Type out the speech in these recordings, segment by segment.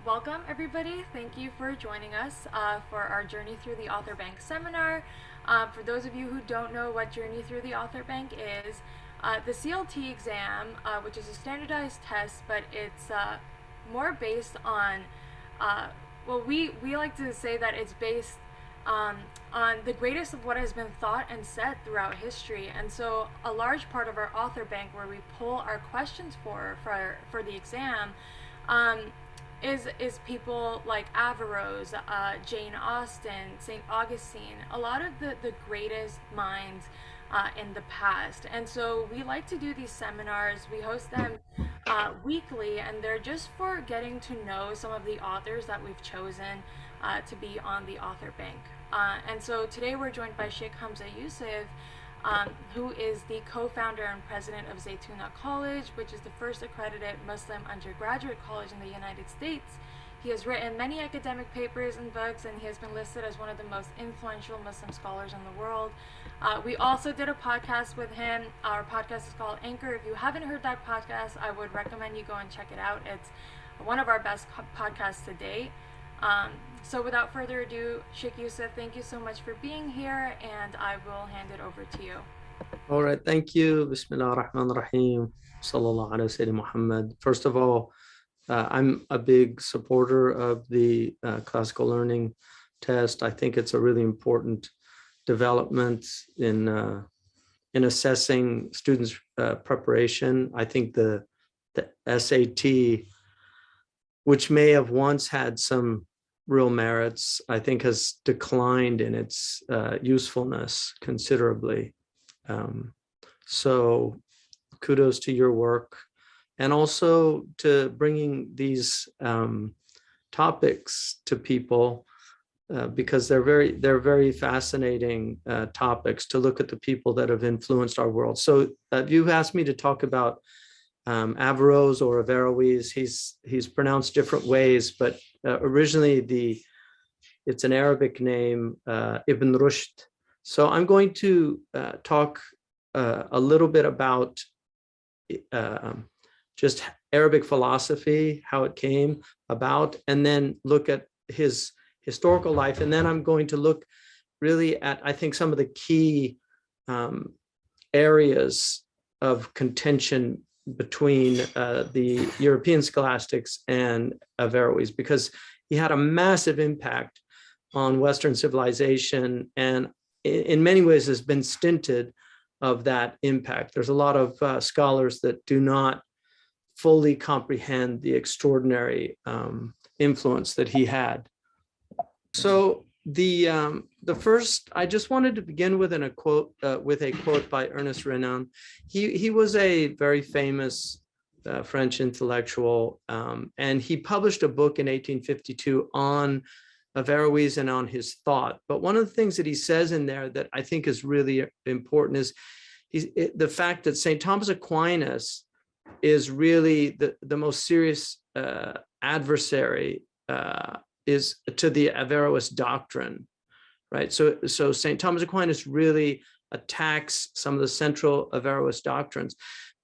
Welcome everybody. Thank you for joining us for our Journey Through the Author Bank seminar. For those of you who don't know what Journey Through the Author Bank is, the CLT exam, which is a standardized test, but it's more based on, we like to say that it's based on the greatest of what has been thought and said throughout history. And so a large part of our author bank where we pull our questions for the exam is people like Averroes, Jane Austen, St. Augustine, a lot of the greatest minds in the past. And so we like to do these seminars. We host them weekly, and they're just for getting to know some of the authors that we've chosen to be on the author bank. And so today we're joined by Sheikh Hamza Yusuf, who is the co-founder and president of Zaytuna College, which is the first accredited Muslim undergraduate college in the United States. He has written many academic papers and books, and he has been listed as one of the most influential Muslim scholars in the world. We also did a podcast with him. Our podcast is called Anchor. If you haven't heard that podcast, I would recommend you go and check it out. It's one of our best podcasts to date. So without further ado, Sheikh Yusuf, thank you so much for being here, and I will hand it over to you. All right, thank you. Bismillah ar-Rahman ar-Rahim. Sallallahu ala Sayyidina Muhammad. First of all, I'm a big supporter of the classical learning test. I think it's a really important development in assessing students' preparation. I think the SAT, which may have once had some real merits, I think has declined in its usefulness considerably. So kudos to your work, and also to bringing these topics to people, because they're very fascinating topics to look at the people that have influenced our world. So you've asked me to talk about Averroes or Averroes. He's pronounced different ways, but originally it's an Arabic name, Ibn Rushd. So I'm going to talk a little bit about just Arabic philosophy, how it came about, and then look at his historical life. And then I'm going to look really at, I think, some of the key areas of contention between the European scholastics and Averroes, because he had a massive impact on Western civilization, and in many ways has been stinted of that impact. There's a lot of scholars that do not fully comprehend the extraordinary influence that he had. So the first, I just wanted to begin with a quote by Ernest Reynolds. He was a very famous French intellectual, and he published a book in 1852 on Averroes and on his thought. But one of the things that he says in there that I think is really important is the fact that St. Thomas Aquinas is really the most serious adversary is to the Averroes doctrine, right? So St. Thomas Aquinas really attacks some of the central Averroes doctrines.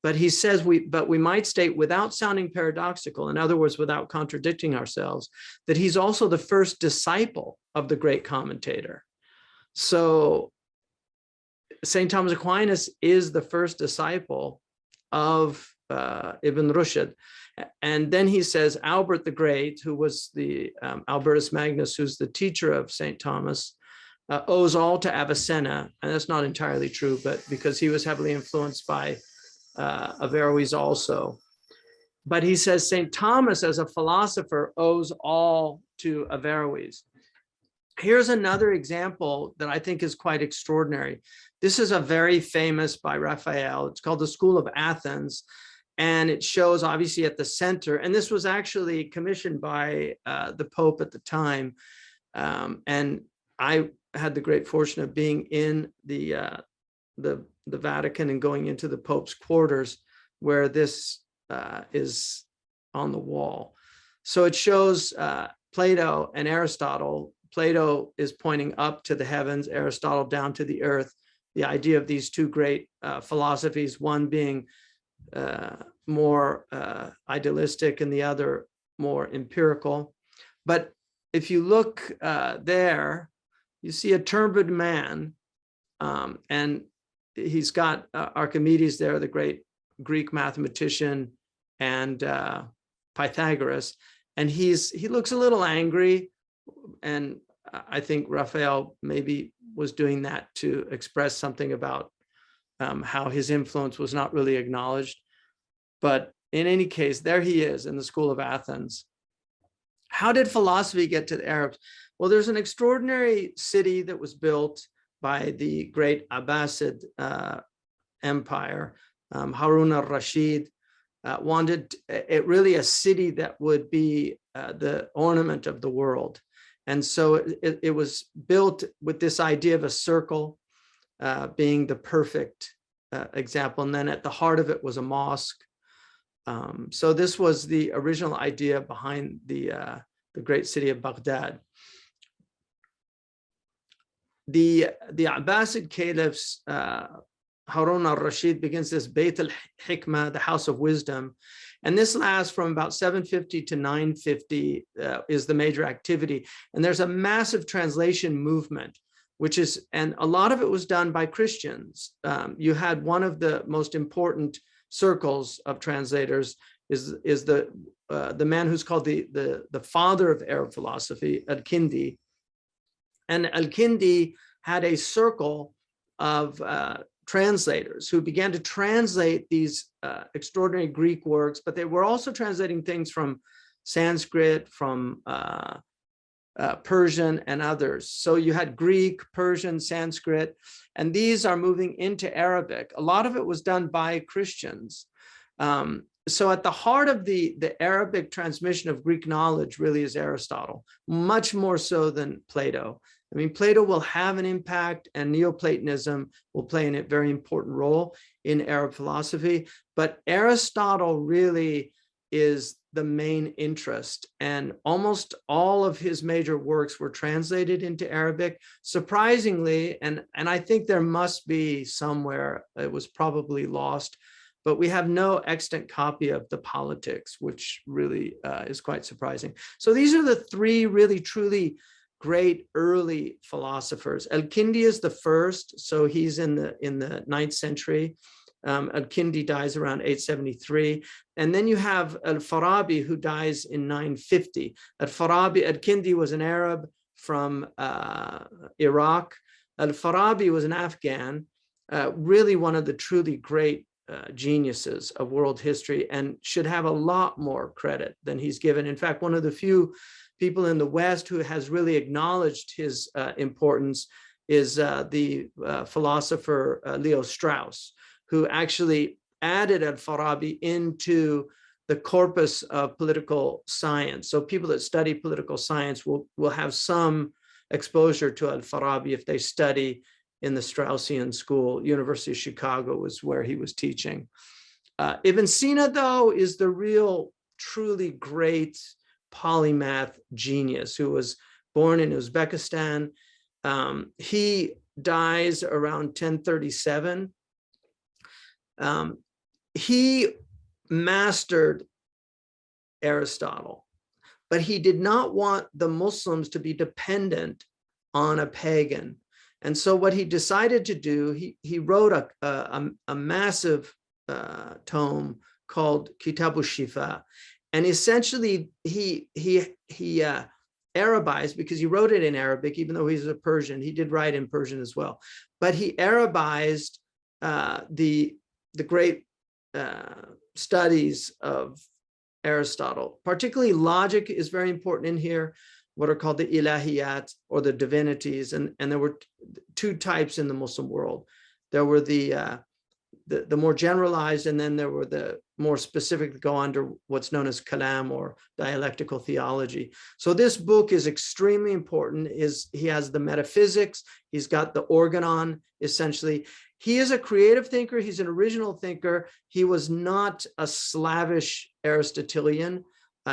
But he says we might state, without sounding paradoxical, in other words, without contradicting ourselves, that he's also the first disciple of the great commentator. So St. Thomas Aquinas is the first disciple of Ibn Rushd. And then he says Albert the Great, who was the Albertus Magnus, who's the teacher of St. Thomas, owes all to Avicenna. And that's not entirely true, but because he was heavily influenced by Averroes also. But he says St. Thomas as a philosopher owes all to Averroes. Here's another example that I think is quite extraordinary. This is a very famous by Raphael. It's called the School of Athens. And it shows obviously at the center, and this was actually commissioned by the Pope at the time. And I had the great fortune of being in the Vatican and going into the Pope's quarters where this is on the wall. So it shows Plato and Aristotle. Plato is pointing up to the heavens, Aristotle down to the earth. The idea of these two great philosophies, one being more idealistic and the other more empirical. But if you look there, you see a turbaned man, and he's got Archimedes there, the great Greek mathematician, and Pythagoras, and he looks a little angry, and I think Raphael maybe was doing that to express something about how his influence was not really acknowledged. But in any case, there he is in the School of Athens. How did philosophy get to the Arabs? Well, there's an extraordinary city that was built by the great Abbasid Empire. Harun al-Rashid wanted it really a city that would be the ornament of the world. And so it was built with this idea of a circle being the perfect example. And then at the heart of it was a mosque. So this was the original idea behind the great city of Baghdad. The Abbasid caliphs, Harun al-Rashid begins this Bayt al-Hikmah, the house of wisdom. And this lasts from about 750 to 950 is the major activity. And there's a massive translation movement, and a lot of it was done by Christians. You had one of the most important circles of translators is the man who's called the father of Arab philosophy, Al-Kindi. And Al-Kindi had a circle of translators who began to translate these extraordinary Greek works, but they were also translating things from Sanskrit, from Persian and others. So you had Greek, Persian, Sanskrit, and these are moving into Arabic. A lot of it was done by Christians. So at the heart of the Arabic transmission of Greek knowledge really is Aristotle, much more so than Plato. I mean, Plato will have an impact, and Neoplatonism will play a very important role in Arab philosophy, but Aristotle really is the main interest, and almost all of his major works were translated into Arabic. Surprisingly, and I think there must be somewhere, it was probably lost, but we have no extant copy of the Politics, which really is quite surprising. So these are the three really truly great early philosophers. Al-Kindi is the first, so he's in the 9th century. Al-Kindi dies around 873. And then you have AlFarabi, who dies in 950. Al-Kindi was an Arab from Iraq. AlFarabi was an Afghan, really one of the truly great geniuses of world history, and should have a lot more credit than he's given. In fact, one of the few people in the West who has really acknowledged his importance is the philosopher Leo Strauss, who actually added Al-Farabi into the corpus of political science. So people that study political science will have some exposure to Al-Farabi if they study in the Straussian school. University of Chicago was where he was teaching. Ibn Sina, though, is the real, truly great polymath genius who was born in Uzbekistan. He dies around 1037. He mastered Aristotle, but he did not want the Muslims to be dependent on a pagan. And so what he decided to do, he wrote a massive tome called Khakbushifa. And essentially he Arabized, because he wrote it in Arabic, even though he's a Persian. He did write in Persian as well. But he Arabized the great studies of Aristotle. Particularly logic is very important in here, what are called the ilahiyat, or the divinities. And there were two types in the Muslim world. There were the more generalized, and then there were the more specific that go under what's known as kalam, or dialectical theology. So this book is extremely important. He has the metaphysics, he's got the organon, essentially. He is a creative thinker, he's an original thinker. He was not a slavish Aristotelian.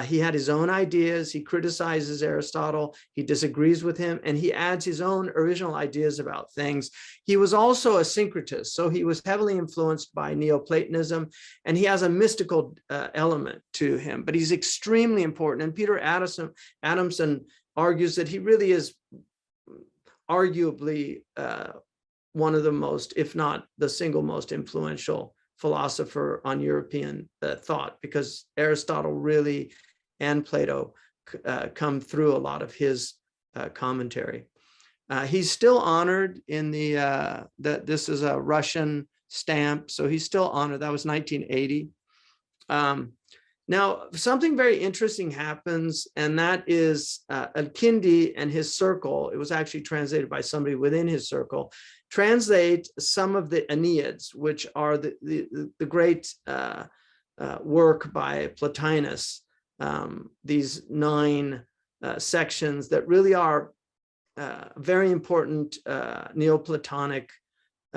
He had his own ideas. He criticizes Aristotle. He disagrees with him, and he adds his own original ideas about things. He was also a syncretist, so he was heavily influenced by Neoplatonism, and he has a mystical element to him, but he's extremely important. And Peter Adamson argues that he really is arguably one of the most, if not the single most influential philosopher on European thought, because Aristotle really and Plato come through a lot of his commentary. He's still honored in this is a Russian stamp, so he's still honored. That was 1980. Now, something very interesting happens, and that is Al-Kindi and his circle, it was actually translated by somebody within his circle, translate some of the Aeneads, which are the great work by Plotinus, these 9 sections that really are very important Neoplatonic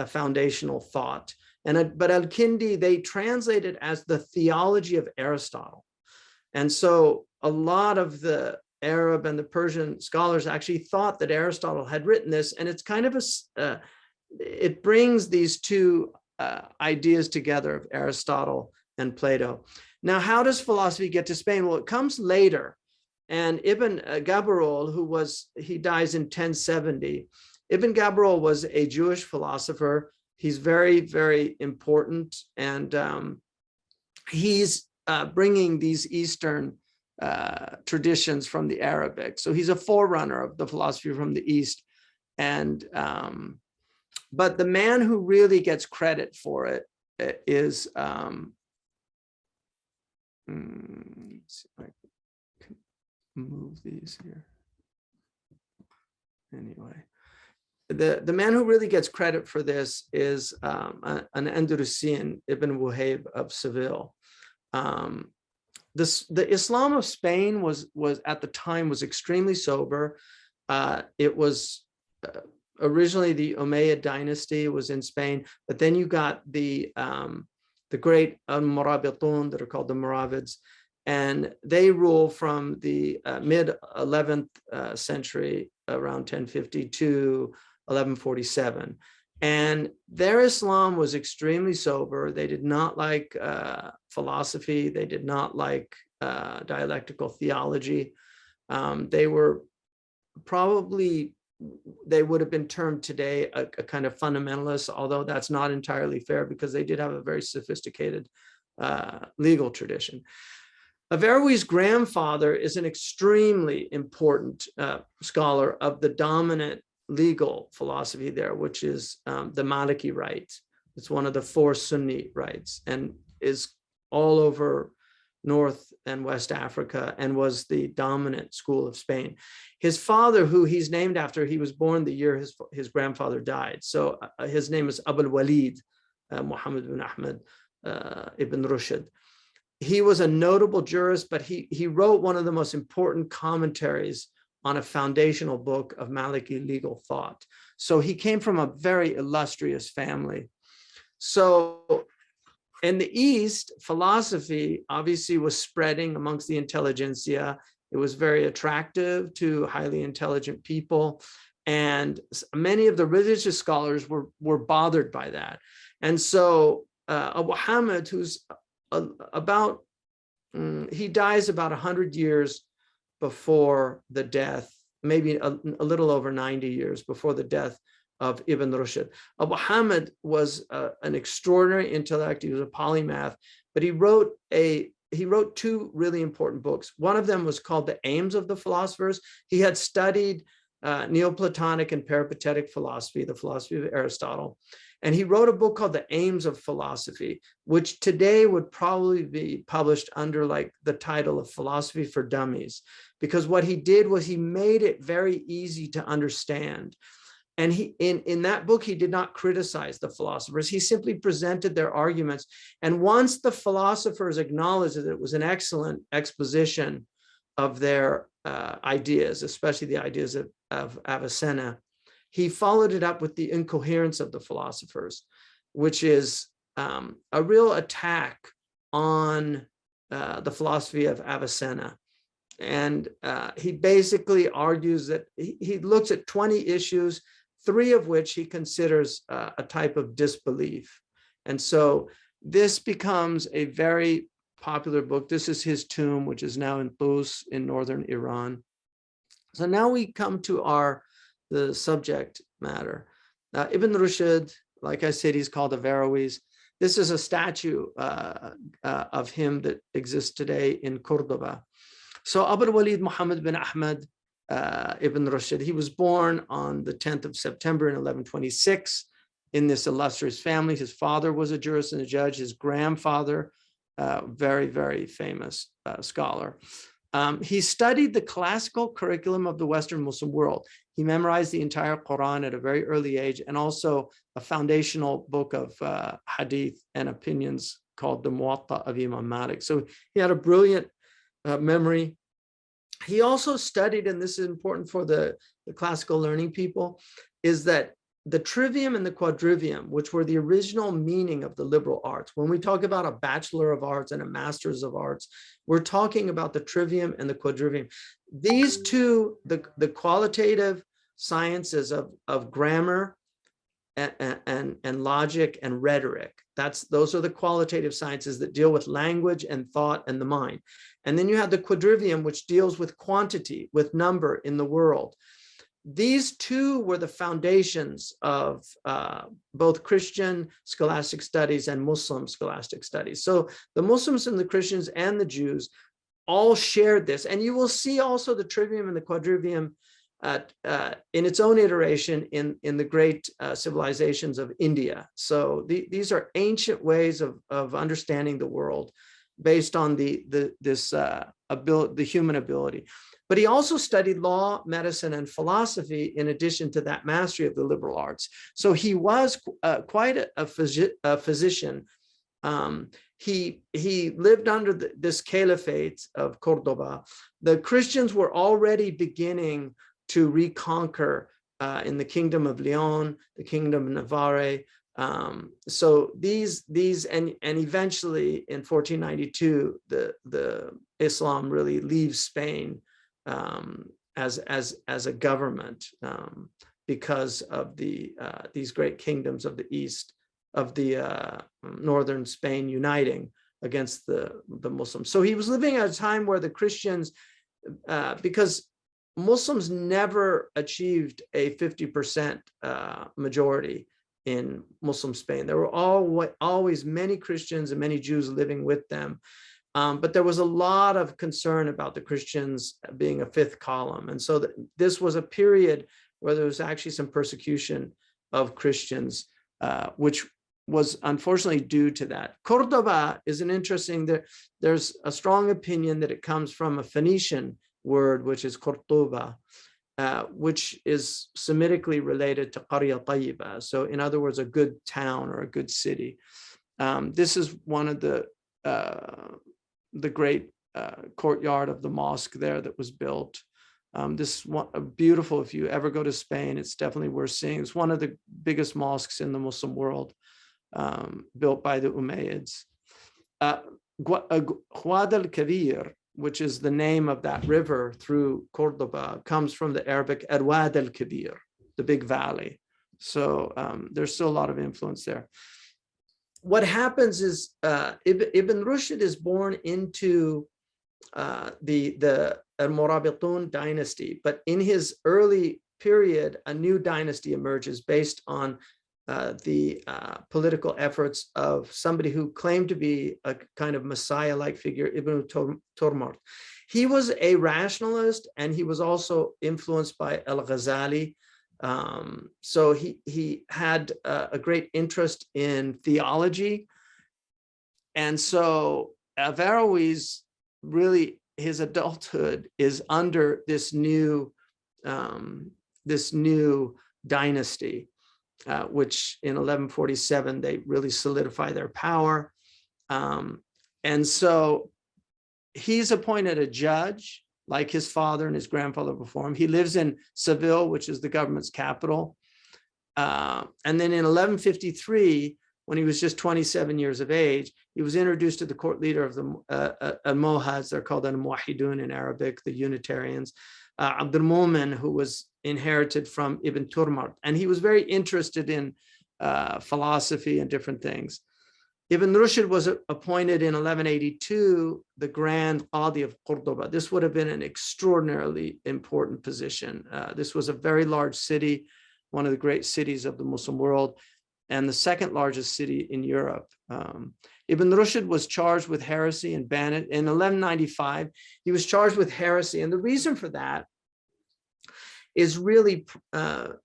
foundational thought. But Al-Kindi, they translate it as the theology of Aristotle. And so a lot of the Arab and the Persian scholars actually thought that Aristotle had written this, and it's kind of it brings these two ideas together of Aristotle and Plato. Now, how does philosophy get to Spain? Well, it comes later. And Ibn Gabirol, he dies in 1070. Ibn Gabirol was a Jewish philosopher. He's very, very important. And he's bringing these Eastern traditions from the Arabic. So he's a forerunner of the philosophy from the East. And but the man who really gets credit for it is, let's see if I can move these here. Anyway, the man who really gets credit for this is an Andalusian, Ibn Wuhayb of Seville. The Islam of Spain was at the time was extremely sober. It was originally the Umayyad dynasty was in Spain, but then you got the great Al-Murabitun that are called the Muravids, and they rule from the mid 11th century, around 1050 to 1147. And their Islam was extremely sober. They did not like philosophy. They did not like dialectical theology. They were probably, they would have been termed today a kind of fundamentalist, although that's not entirely fair because they did have a very sophisticated legal tradition. Averroes' grandfather is an extremely important scholar of the dominant legal philosophy there, which is the Maliki rite. It's one of the 4 Sunni rites and is all over North and West Africa and was the dominant school of Spain. His father, who he's named after, he was born the year his grandfather died. So his name is Abul Waleed, Muhammad ibn Ahmed ibn Rushd. He was a notable jurist, but he wrote one of the most important commentaries on a foundational book of Maliki legal thought. So he came from a very illustrious family. So in the East, philosophy obviously was spreading amongst the intelligentsia. It was very attractive to highly intelligent people. And many of the religious scholars were bothered by that. And so Abu Hamid, who's he dies about 100 years before the death, maybe a little over 90 years before the death of Ibn Rushd. Abu Hamid was an extraordinary intellect. He was a polymath, but he wrote 2 really important books. One of them was called The Aims of the Philosophers. He had studied Neoplatonic and peripatetic philosophy, the philosophy of Aristotle. And he wrote a book called The Aims of Philosophy, which today would probably be published under like the title of Philosophy for Dummies, because what he did was he made it very easy to understand. And he, in that book, he did not criticize the philosophers. He simply presented their arguments. And once the philosophers acknowledged that it was an excellent exposition of their ideas, especially the ideas of Avicenna, he followed it up with the incoherence of the philosophers, which is a real attack on the philosophy of Avicenna. And he basically argues that he looks at 20 issues, 3 of which he considers a type of disbelief. And so this becomes a very popular book. This is his tomb, which is now in Tus in northern Iran. So now we come to the subject matter. Ibn Rushd, like I said, he's called Averroes. This is a statue of him that exists today in Cordoba. So Abu Waleed Muhammad bin Ahmad Ibn Rushd, he was born on the 10th of September in 1126 in this illustrious family. His father was a jurist and a judge. His grandfather, very, very famous scholar. He studied the classical curriculum of the Western Muslim world. He memorized the entire Quran at a very early age, and also a foundational book of hadith and opinions called the Muwatta of Imam Malik. So he had a brilliant memory. He also studied, and this is important for the classical learning people, is that the trivium and the quadrivium, which were the original meaning of the liberal arts. When we talk about a Bachelor of Arts and a Master's of Arts, we're talking about the trivium and the quadrivium. These two, the qualitative sciences of grammar and logic and rhetoric, those are the qualitative sciences that deal with language and thought and the mind. And then you have the quadrivium, which deals with quantity, with number in the world. These two were the foundations of both Christian scholastic studies and Muslim scholastic studies. So the Muslims and the Christians and the Jews all shared this. And you will see also the trivium and the quadrivium in its own iteration in the great civilizations of India. So these are ancient ways of understanding the world based on the human ability. But he also studied law, medicine, and philosophy in addition to that mastery of the liberal arts. So he was quite a physician. He lived under this caliphate of Cordoba. The Christians were already beginning to reconquer in the kingdom of Leon, the kingdom of Navarre. So these and eventually in 1492, the Islam really leaves Spain as a government because of these great kingdoms of the east, of the northern Spain uniting against the Muslims. So he was living at a time where the Christians, because Muslims never achieved a 50% majority in Muslim Spain. There were always many Christians and many Jews living with them. But there was a lot of concern about the Christians being a fifth column. And so this was a period where there was actually some persecution of Christians, which was unfortunately due to that. Cordoba is an interesting, there's a strong opinion that it comes from a Phoenician word, which is Cordoba, which is Semitically related to Qarya Tayyiba. So in other words, a good town or a good city. This is one of the great courtyard of the mosque there that was built. This one, beautiful, if you ever go to Spain, it's definitely worth seeing. It's one of the biggest mosques in the Muslim world, built by the Umayyads. Huad al-Kabir, which is the name of that river through Cordoba, comes from the Arabic Arwad al-Kabir, the big valley. So there's still a lot of influence there. What happens is Ibn Rushd is born into the Al-Murabitun dynasty, but in his early period, a new dynasty emerges based on the political efforts of somebody who claimed to be a kind of Messiah-like figure, Ibn Turmart. He was a rationalist, and he was also influenced by Al-Ghazali. So he had a great interest in theology. And so Averroes, really, his adulthood is under this new dynasty, which in 1147, they really solidify their power. And so he's appointed a judge, like his father and his grandfather before him. He lives in Seville, which is the government's capital. And then in 1153, when he was just 27 years of age. He was introduced to the court leader of the Al-Mohads, they're called Al-Muwahhidun in Arabic, the Unitarians, Abd al-Mumin, who was inherited from Ibn Turmart. And he was very interested in philosophy and different things. Ibn Rushd was appointed in 1182 the Grand Qadi of Cordoba. This would have been an extraordinarily important position. This was a very large city, one of the great cities of the Muslim world, and the second largest city in Europe. Ibn Rushd was charged with heresy and banned it. In 1195, he was charged with heresy. And the reason for that is really,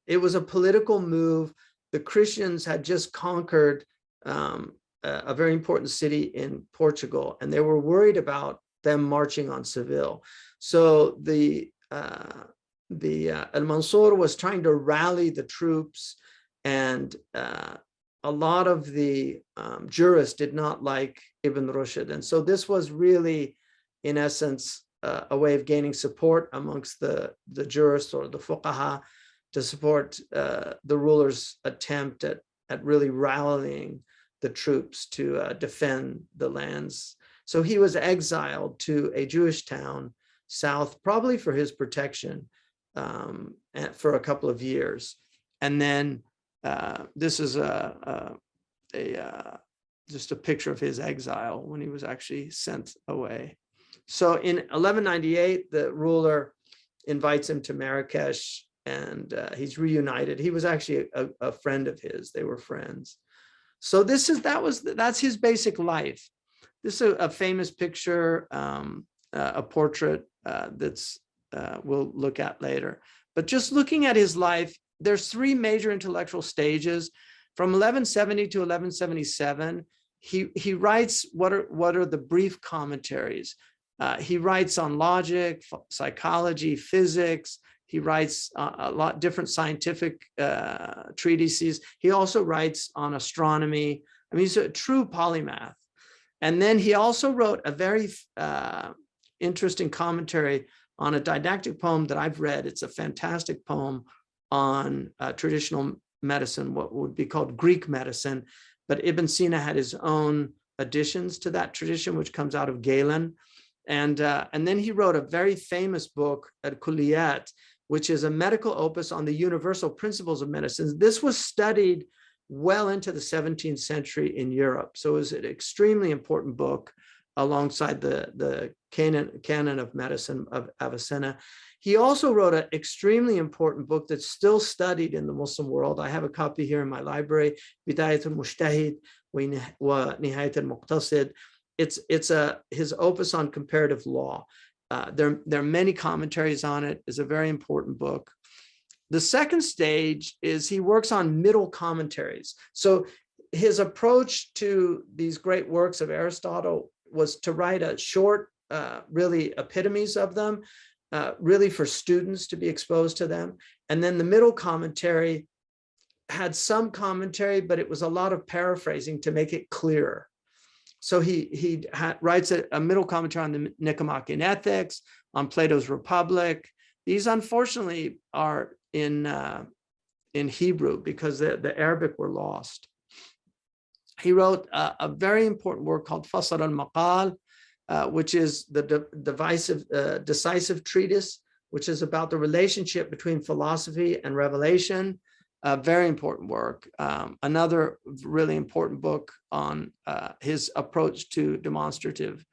it was a political move. The Christians had just conquered a very important city in Portugal, and they were worried about them marching on Seville. So the Al-Mansur was trying to rally the troops, and a lot of the jurists did not like Ibn Rushd. And so this was really, in essence, a way of gaining support amongst the jurists or the fuqaha to support the ruler's attempt at really rallying the troops to defend the lands. So he was exiled to a Jewish town south, probably for his protection, for a couple of years. And then this is just a picture of his exile when he was actually sent away. So in 1198, the ruler invites him to Marrakesh, and he's reunited. He was actually a friend of his. They were friends. So that's his basic life. This is a famous picture, a portrait that's we'll look at later. But just looking at his life, there's three major intellectual stages. From 1170 to 1177, he writes what are the brief commentaries. He writes on logic, psychology, physics. He writes a lot different scientific treatises. He also writes on astronomy. I mean, he's a true polymath. And then he also wrote a very interesting commentary on a didactic poem that I've read. It's a fantastic poem on traditional medicine, what would be called Greek medicine. But Ibn Sina had his own additions to that tradition, which comes out of Galen. And then he wrote a very famous book, Al-Kulliyat, which is a medical opus on the universal principles of medicine. This was studied well into the 17th century in Europe. So it was an extremely important book alongside the canon of medicine of Avicenna. He also wrote an extremely important book that's still studied in the Muslim world. I have a copy here in my library, Bidayat al-Mujtahid wa Nihayat al-Muqtasid. It's his opus on comparative law. There are many commentaries on it. It's a very important book. The second stage is he works on middle commentaries. So his approach to these great works of Aristotle was to write a short, really epitomes of them, really for students to be exposed to them. And then the middle commentary had some commentary, but it was a lot of paraphrasing to make it clearer. So he writes a middle commentary on the Nicomachean Ethics, on Plato's Republic. These, unfortunately, are in Hebrew because the Arabic were lost. He wrote a very important work called Fasl al-Maqal, which is the decisive treatise, which is about the relationship between philosophy and revelation. A very important work. Another really important book on his approach to demonstrative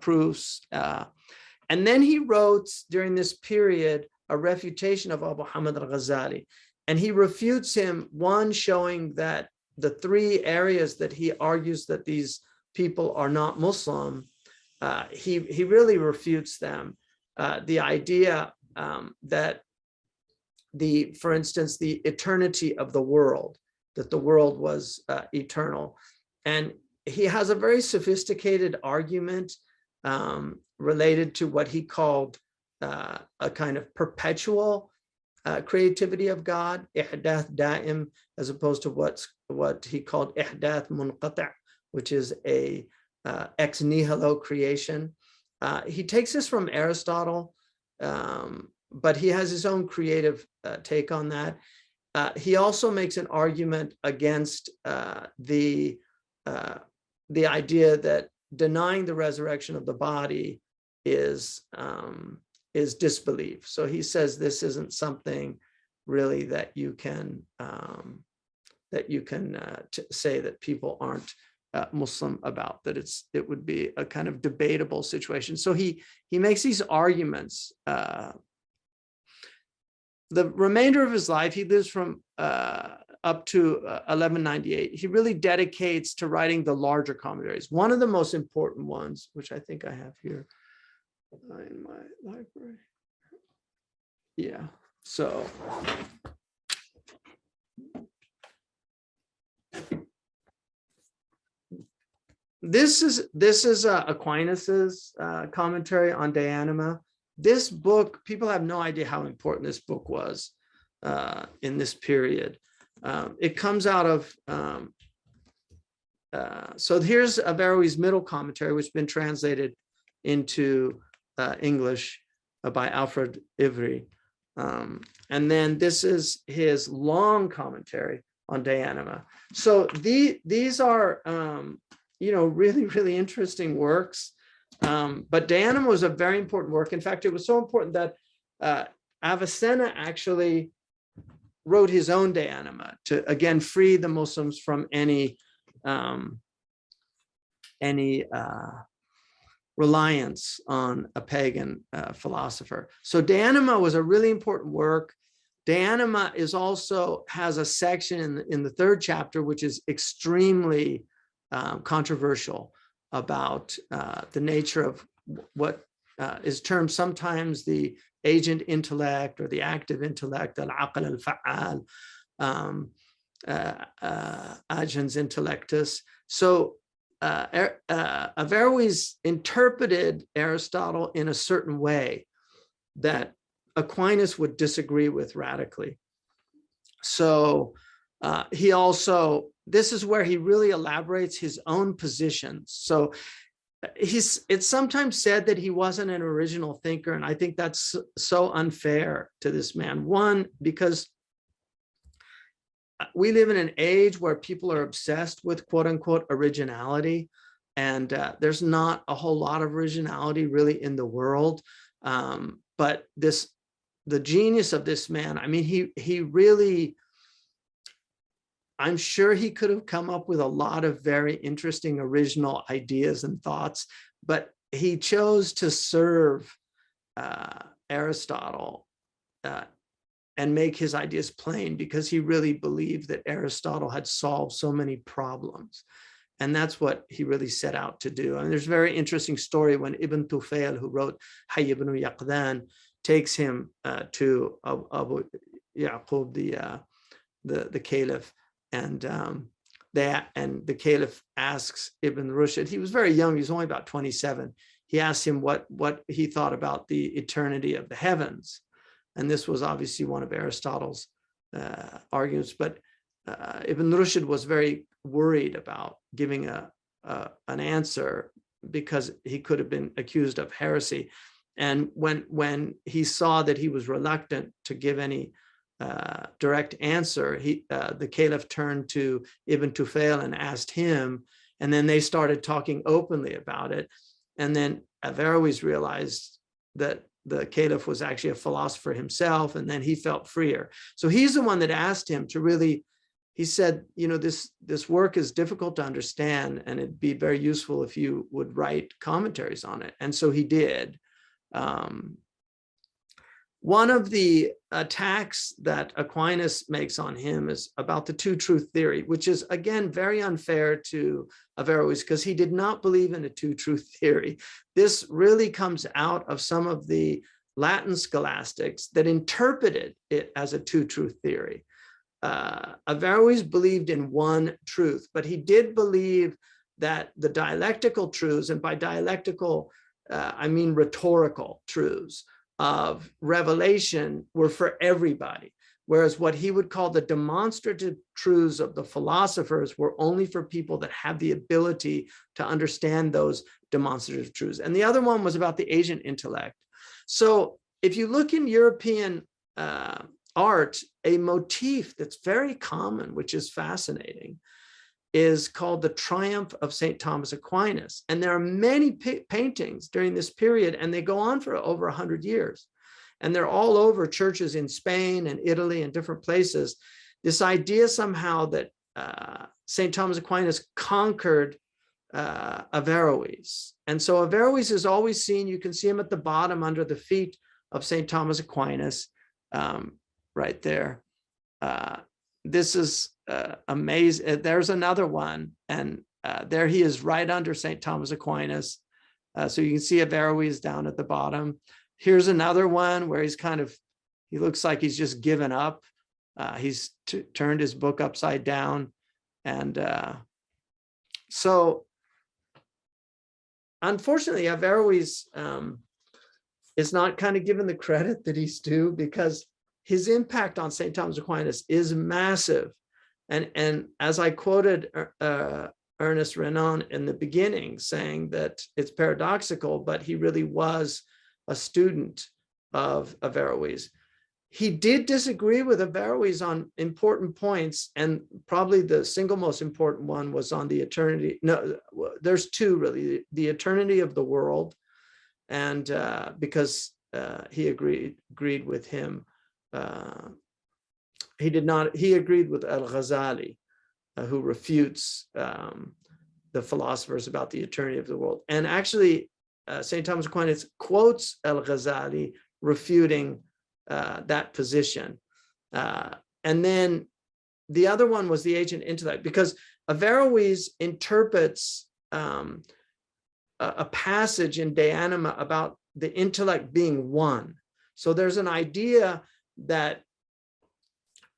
proofs. And then he wrote, during this period, a refutation of Abu Hamid al-Ghazali. And he refutes him, one, showing that the three areas that he argues that these people are not Muslim, he really refutes them. The idea that for instance, the eternity of the world, that the world was eternal. And he has a very sophisticated argument related to what he called a kind of perpetual creativity of God, ihdath da'im, as opposed to what he called ihdath munqati', which is a ex nihilo creation. He takes this from Aristotle, but he has his own creative take on that. he also makes an argument against the idea that denying the resurrection of the body is disbelief. So he says this isn't something really that you can say that people aren't Muslim about, that it would be a kind of debatable situation. So he makes these arguments. The remainder of his life, he lives from up to 1198. He really dedicates to writing the larger commentaries. One of the most important ones, which I think I have here in my library. Yeah, so this is Aquinas's commentary on De Anima. This book, people have no idea how important this book was in this period. It comes out of, so here's Averroes' middle commentary, which has been translated into English by Alfred Ivry. And then this is his long commentary on De Anima. So these are, really, really interesting works. But De Anima was a very important work. In fact, it was so important that Avicenna actually wrote his own De Anima to, again, free the Muslims from any reliance on a pagan philosopher. So De Anima was a really important work. De Anima has a section in the third chapter, which is extremely controversial about the nature of what is termed sometimes the agent intellect or the active intellect, al-aql al-fa'al, agens intellectus. So Averroes interpreted Aristotle in a certain way that Aquinas would disagree with radically. So this is where he really elaborates his own positions. So it's sometimes said that he wasn't an original thinker, and I think that's so unfair to this man. One, because we live in an age where people are obsessed with quote unquote originality, and there's not a whole lot of originality really in the world. But the genius of this man, I mean, he really, I'm sure he could have come up with a lot of very interesting original ideas and thoughts, but he chose to serve Aristotle and make his ideas plain, because he really believed that Aristotle had solved so many problems. And that's what he really set out to do. And there's a very interesting story when Ibn Tufail, who wrote Hayy ibn Yaqdan, takes him to Abu Yaqub, the caliph, and the caliph asks Ibn Rushd. He was very young; he was only about 27. He asked him what he thought about the eternity of the heavens, and this was obviously one of Aristotle's arguments. But Ibn Rushd was very worried about giving an answer because he could have been accused of heresy. And when he saw that he was reluctant to give any direct answer, the caliph turned to Ibn Tufail and asked him, and then they started talking openly about it. And then Averroes realized that the caliph was actually a philosopher himself, and then he felt freer. So he's the one that asked him to really, he said, this work is difficult to understand, and it'd be very useful if you would write commentaries on it. And so he did. One of the attacks that Aquinas makes on him is about the two-truth theory, which is, again, very unfair to Averroes, because he did not believe in a two-truth theory. This really comes out of some of the Latin scholastics that interpreted it as a two-truth theory. Averroes believed in one truth, but he did believe that the dialectical truths, and by dialectical, I mean rhetorical truths, of revelation were for everybody, whereas what he would call the demonstrative truths of the philosophers were only for people that have the ability to understand those demonstrative truths. And the other one was about the agent intellect. So if you look in European art, a motif that's very common, which is fascinating, is called the Triumph of St. Thomas Aquinas. And there are many paintings during this period, and they go on for over 100 years. And they're all over churches in Spain and Italy and different places. This idea somehow that St. Thomas Aquinas conquered Averroes. And so Averroes is always seen, you can see him at the bottom under the feet of St. Thomas Aquinas, right there. This is amazing. There's another one, and there he is right under St. Thomas Aquinas. So you can see Averroes down at the bottom. Here's another one where he's he looks like he's just given up. He's turned his book upside down. And so unfortunately, Averroes is not given the credit that he's due, because his impact on St. Thomas Aquinas is massive. And as I quoted Ernest Reynolds in the beginning, saying that it's paradoxical, but he really was a student of Averroes. He did disagree with Averroes on important points, and probably the single most important one was on the eternity. No, there's two really: the eternity of the world, and because he agreed with him. He did not. He agreed with Al-Ghazali, who refutes the philosophers about the eternity of the world. And actually, St. Thomas Aquinas quotes Al-Ghazali refuting that position. And then the other one was the agent intellect, because Averroes interprets a passage in De Anima about the intellect being one. So there's an idea that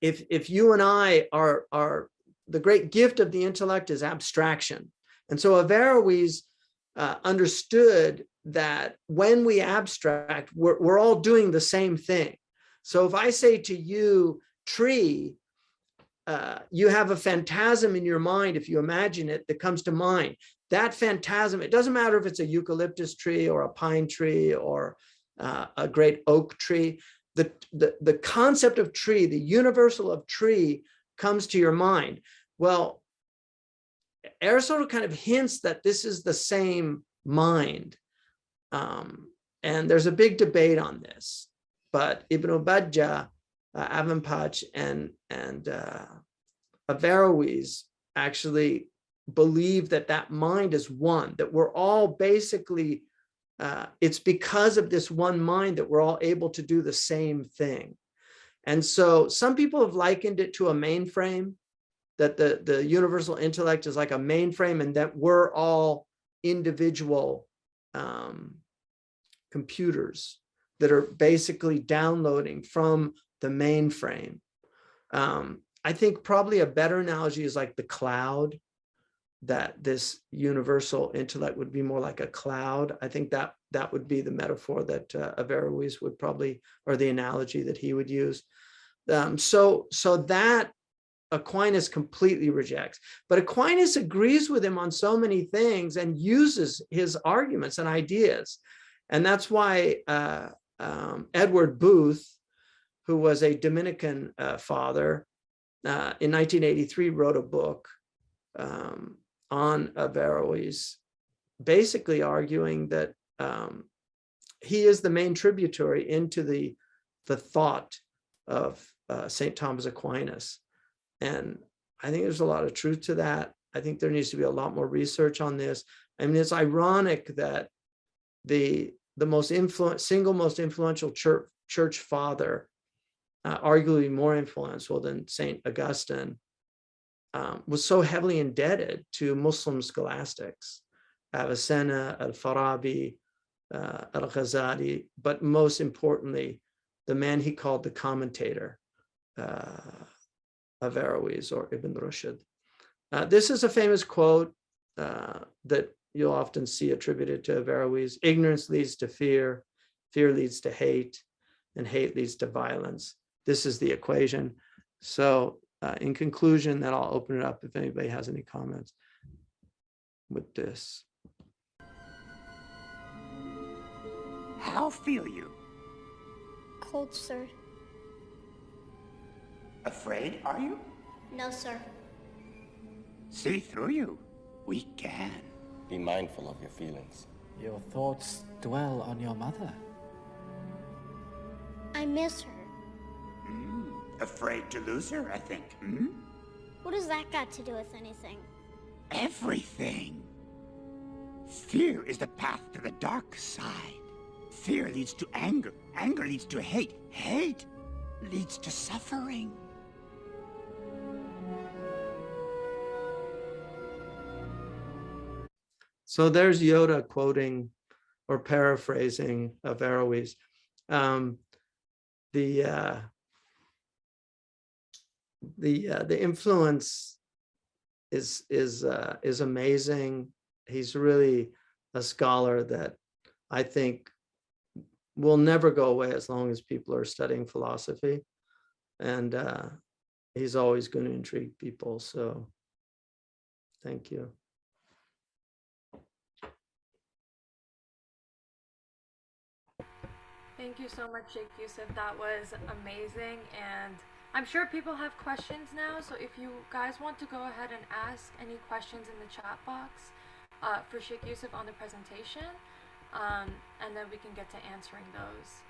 if you and I are the great gift of the intellect is abstraction. And so Averroes understood that when we abstract, we're all doing the same thing. So if I say to you, tree, you have a phantasm in your mind, if you imagine it, that comes to mind. That phantasm, it doesn't matter if it's a eucalyptus tree or a pine tree or a great oak tree. The concept of tree, the universal of tree, comes to your mind. Well, Aristotle kind of hints that this is the same mind. And there's a big debate on this. But Ibn Ubadja, Avenpach, and Averroes actually believe that mind is one, that we're all basically, it's because of this one mind that we're all able to do the same thing. And so some people have likened it to a mainframe, that the universal intellect is like a mainframe, and that we're all individual computers that are basically downloading from the mainframe. I think probably a better analogy is like the cloud, that this universal intellect would be more like a cloud. I think that would be the metaphor that Averroes would probably, or the analogy that he would use. So that Aquinas completely rejects, but Aquinas agrees with him on so many things and uses his arguments and ideas. And that's why Edward Booth, who was a Dominican father, in 1983 wrote a book on Averroes, basically arguing that he is the main tributary into the thought of St. Thomas Aquinas. And I think there's a lot of truth to that. I think there needs to be a lot more research on this. I mean, it's ironic that the single most influential church father, arguably more influential than St. Augustine, was so heavily indebted to Muslim scholastics, Avicenna, AlFarabi, Al-Ghazali, but most importantly, the man he called the commentator, Averroes, or Ibn Rushd. This is a famous quote that you'll often see attributed to Averroes: ignorance leads to fear, fear leads to hate, and hate leads to violence. This is the equation. So in conclusion, then I'll open it up if anybody has any comments with this. How feel you? Cold, sir. Afraid, are you? No, sir. See through you. We can. Be mindful of your feelings. Your thoughts dwell on your mother. I miss her. Afraid to lose her, I think. Hmm? What does that got to do with anything? Everything. Fear is the path to the dark side. Fear leads to anger. Anger leads to hate. Hate leads to suffering. So there's Yoda quoting or paraphrasing Averroes. The influence is amazing. He's really a scholar that I think will never go away as long as people are studying philosophy, and he's always going to intrigue people. So thank you. Thank you so much, Sheikh Yusuf. That was amazing, and I'm sure people have questions now, so if you guys want to go ahead and ask any questions in the chat box for Sheikh Yusuf on the presentation, and then we can get to answering those.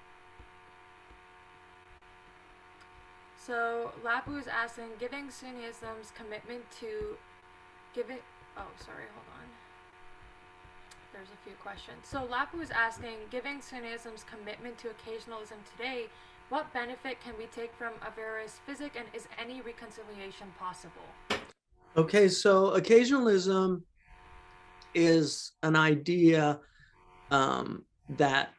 So Lapu is asking, giving Sunnism's commitment to giving, oh sorry, hold on. There's a few questions. So Lapu is asking, giving Sunnism's commitment to occasionalism today, what benefit can we take from Averroes' physic, and is any reconciliation possible? Okay, so occasionalism is an idea that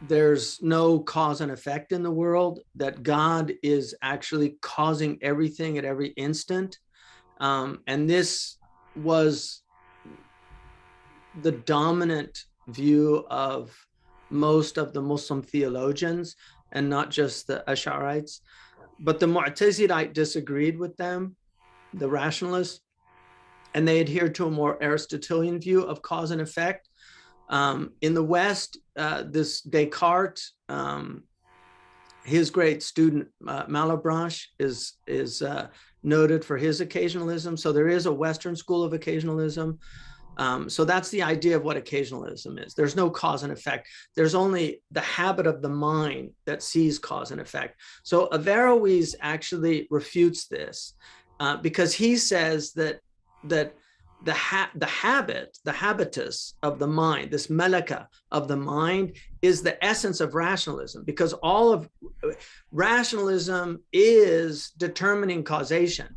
there's no cause and effect in the world, that God is actually causing everything at every instant. And this was the dominant view of most of the Muslim theologians, and not just the Ash'arites. But the Mu'tazilite disagreed with them, the rationalists, and they adhered to a more Aristotelian view of cause and effect. In the West, this Descartes, his great student Malebranche is noted for his occasionalism. So there is a Western school of occasionalism. So that's the idea of what occasionalism is. There's no cause and effect. There's only the habit of the mind that sees cause and effect. So Averroes actually refutes this because he says that the habitus of the mind, this malaka of the mind, is the essence of rationalism, because all of rationalism is determining causation.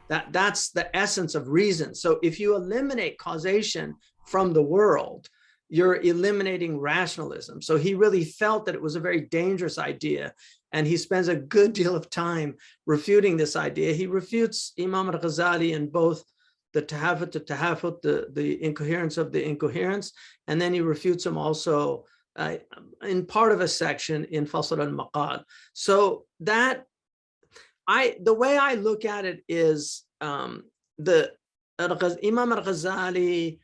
That's the essence of reason. So if you eliminate causation from the world, you're eliminating rationalism. So he really felt that it was a very dangerous idea, and he spends a good deal of time refuting this idea. He refutes Imam al-Ghazali in both the tahafut, the incoherence of the incoherence, and then he refutes him also in part of a section in Fasl al-Maqal. So that the way I look at it is Imam al-Ghazali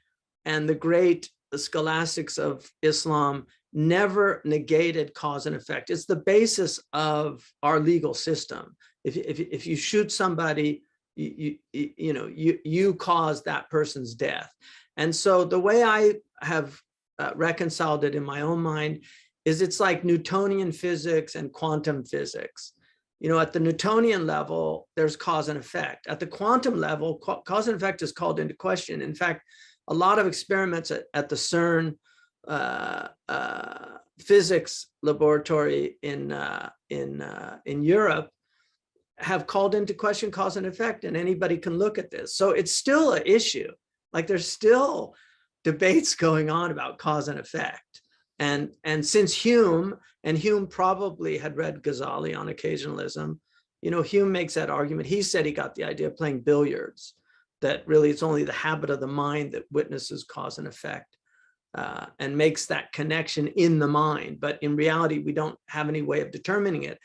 and the great scholastics of Islam never negated cause and effect. It's the basis of our legal system. If you shoot somebody, you cause that person's death. And so the way I have reconciled it in my own mind is it's like Newtonian physics and quantum physics. At the Newtonian level, there's cause and effect. At the quantum level, cause and effect is called into question. In fact, a lot of experiments at the CERN physics laboratory in Europe have called into question cause and effect, and anybody can look at this. So it's still an issue. Like, there's still debates going on about cause and effect. And since Hume probably had read Ghazali on occasionalism, Hume makes that argument. He said he got the idea of playing billiards, that really it's only the habit of the mind that witnesses cause and effect and makes that connection in the mind. But in reality, we don't have any way of determining it.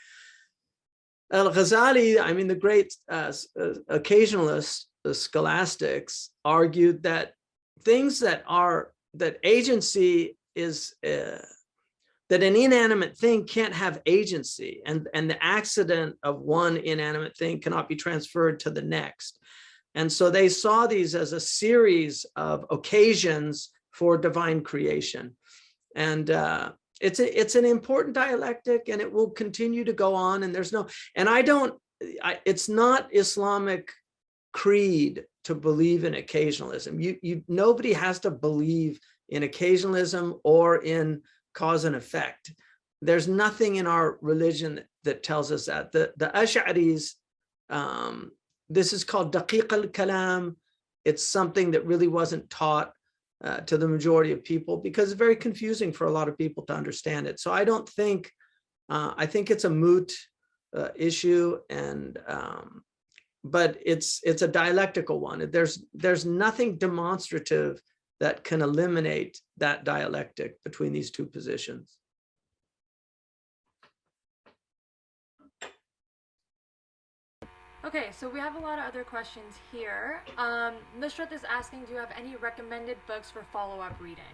Al-Ghazali, the great occasionalists, the scholastics, argued that things that agency is that an inanimate thing can't have agency, and the accident of one inanimate thing cannot be transferred to the next. And so they saw these as a series of occasions for divine creation. And it's an important dialectic, and it will continue to go on. And there's no, and it's not Islamic creed to believe in occasionalism. Nobody has to believe in occasionalism or in cause and effect. There's nothing in our religion that tells us that. The Ash'aris, this is called daqiq al-kalam. It's something that really wasn't taught to the majority of people because it's very confusing for a lot of people to understand it. So I don't think, I think it's a moot issue, and but it's a dialectical one. There's nothing demonstrative that can eliminate that dialectic between these two positions. Okay, so we have a lot of other questions here. Nusrat is asking, do you have any recommended books for follow-up reading?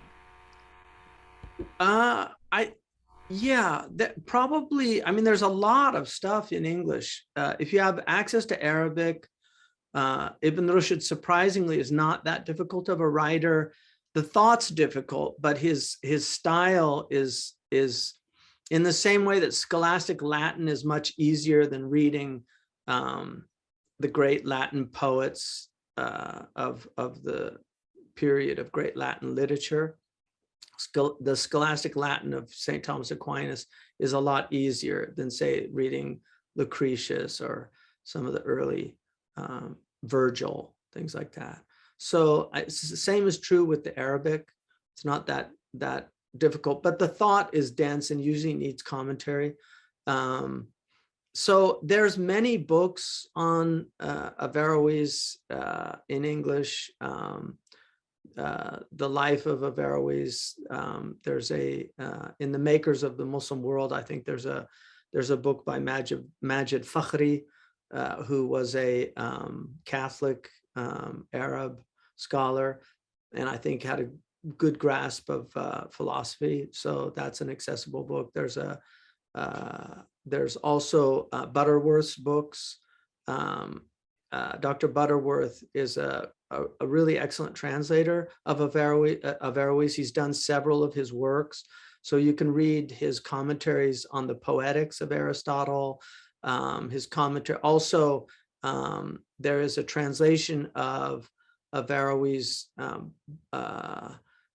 Yeah, probably, I mean, there's a lot of stuff in English. If you have access to Arabic, Ibn Rushd surprisingly is not that difficult of a writer. The thought's difficult, but his style is in the same way that scholastic Latin is much easier than reading the great Latin poets of the period of great Latin literature. The scholastic Latin of St. Thomas Aquinas is a lot easier than, say, reading Lucretius or some of the early Virgil, things like that. So it's the same is true with the Arabic. It's not that difficult, but the thought is dense and usually needs commentary. So there's many books on Averroes in English. The life of Averroes. There's in the Makers of the Muslim World, I think there's a book by Majid Fakhri, who was a Catholic Arab scholar, and I think had a good grasp of philosophy. So that's an accessible book. There's also Butterworth's books. Dr. Butterworth is a really excellent translator of Averroes. He's done several of his works. So you can read his commentaries on the Poetics of Aristotle, his commentary. Also, there is a translation of Averroes'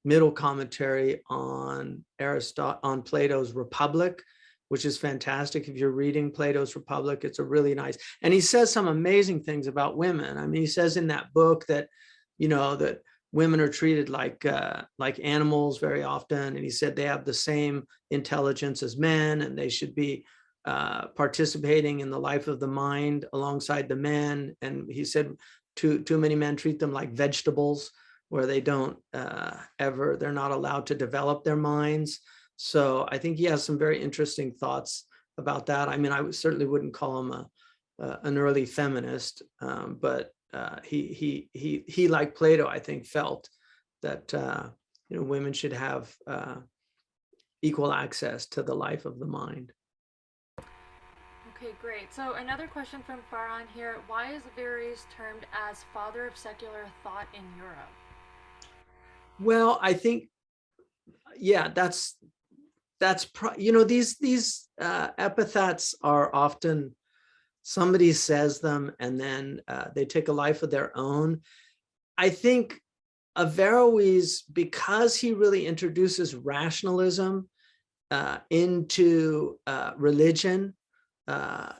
middle commentary on Plato's Republic, which is fantastic. If you're reading Plato's Republic, it's a really nice, and he says some amazing things about women. I mean, he says in that book that, that women are treated like animals very often. And he said they have the same intelligence as men, and they should be participating in the life of the mind alongside the men. And he said too many men treat them like vegetables, where they don't they're not allowed to develop their minds. So I think he has some very interesting thoughts about that. I mean, I certainly wouldn't call him an early feminist, but he, like Plato, I think, felt that women should have equal access to the life of the mind. Okay, great. So another question from Farhan here: why is Averroes termed as father of secular thought in Europe? Well, I think, yeah, these epithets are often, somebody says them and then they take a life of their own. I think Averroes, because he really introduces rationalism into religion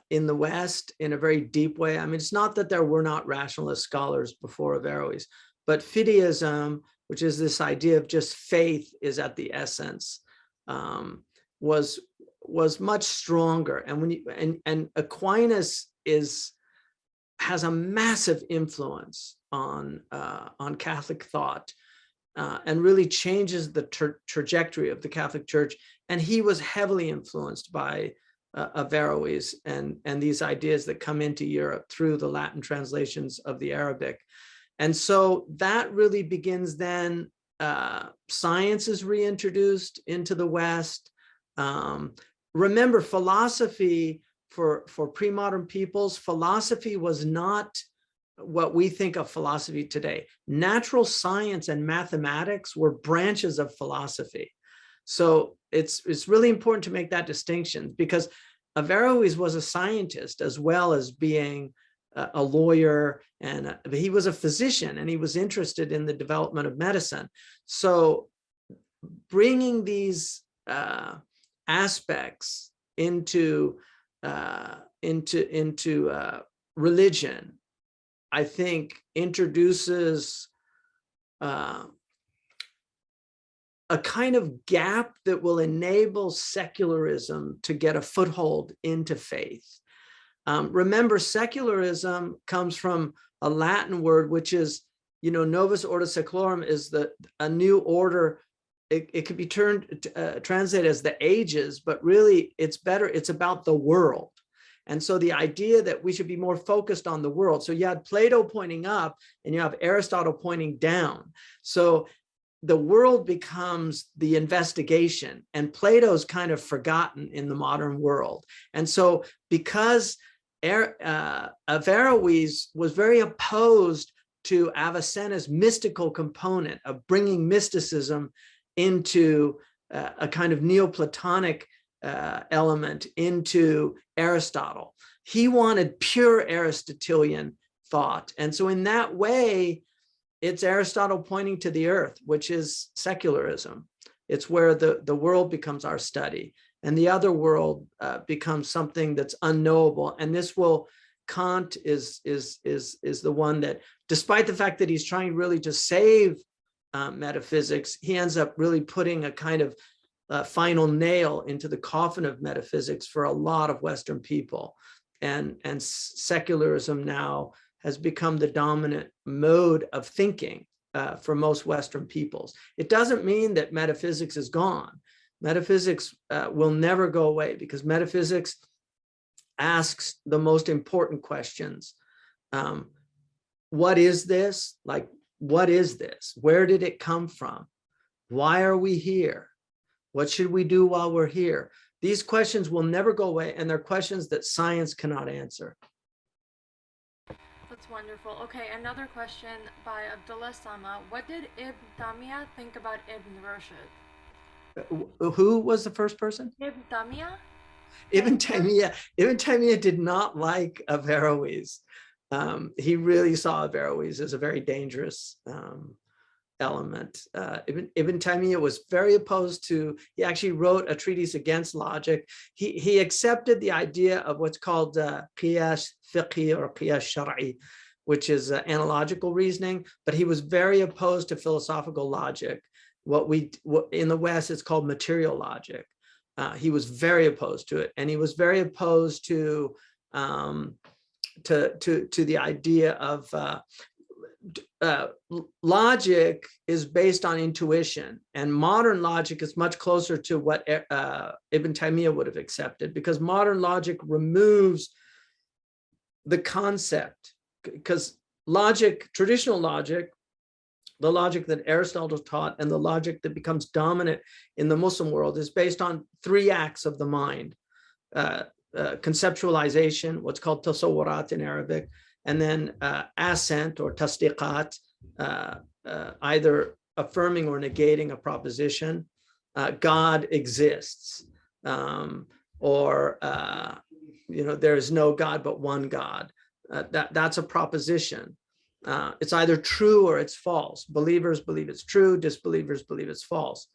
in the West in a very deep way. I mean, it's not that there were not rationalist scholars before Averroes, but fideism, which is this idea of just faith is at the essence, was much stronger. And and Aquinas has a massive influence on Catholic thought and really changes the trajectory of the Catholic Church. And he was heavily influenced by Averroes and these ideas that come into Europe through the Latin translations of the Arabic. And so that really begins then, science is reintroduced into the West. Remember, philosophy for pre-modern peoples, philosophy was not what we think of philosophy today. Natural science and mathematics were branches of philosophy. So it's really important to make that distinction, because Averroes was a scientist as well as being a lawyer, and he was a physician, and he was interested in the development of medicine. So bringing these aspects into religion, I think, introduces a kind of gap that will enable secularism to get a foothold into faith. Remember, secularism comes from a Latin word, which is, novus ordo seclorum is a new order. It could be translated as the ages, but really it's about the world. And so the idea that we should be more focused on the world. So you had Plato pointing up and you have Aristotle pointing down. So the world becomes the investigation, and Plato's kind of forgotten in the modern world. And so because Averroes was very opposed to Avicenna's mystical component of bringing mysticism into a kind of Neoplatonic element into Aristotle. He wanted pure Aristotelian thought. And so in that way, it's Aristotle pointing to the earth, which is secularism. It's where the world becomes our study, and the other world becomes something that's unknowable. And this Kant is the one that, despite the fact that he's trying really to save metaphysics, he ends up really putting a kind of final nail into the coffin of metaphysics for a lot of Western people. And secularism now has become the dominant mode of thinking for most Western peoples. It doesn't mean that metaphysics is gone. Metaphysics will never go away, because metaphysics asks the most important questions. What is this? Like, what is this? Where did it come from? Why are we here? What should we do while we're here? These questions will never go away, and they're questions that science cannot answer. That's wonderful. Okay, another question by Abdullah Sama. What did Ibn Taymiyyah think about Ibn Rushd? Who was the first person? Ibn Taymiyyah? Ibn Taymiyyah did not like Averroes. He really saw Averroes as a very dangerous element. Ibn Taymiyyah was very opposed to, he actually wrote a treatise against logic. He accepted the idea of what's called qiyas fiqhi or qiyas shar'i, which is analogical reasoning, but he was very opposed to philosophical logic. What in the West is called material logic. He was very opposed to it, and he was very opposed to the idea of logic is based on intuition, and modern logic is much closer to what Ibn Taymiyyah would have accepted, because modern logic removes the concept, because logic, traditional logic, the logic that Aristotle taught and the logic that becomes dominant in the Muslim world, is based on three acts of the mind: conceptualization, what's called tasawwurat in Arabic, and then assent or tasdiqat, either affirming or negating a proposition. God exists, or there is no God but one God. That's a proposition. It's either true or it's false. Believers believe it's true, disbelievers believe it's false.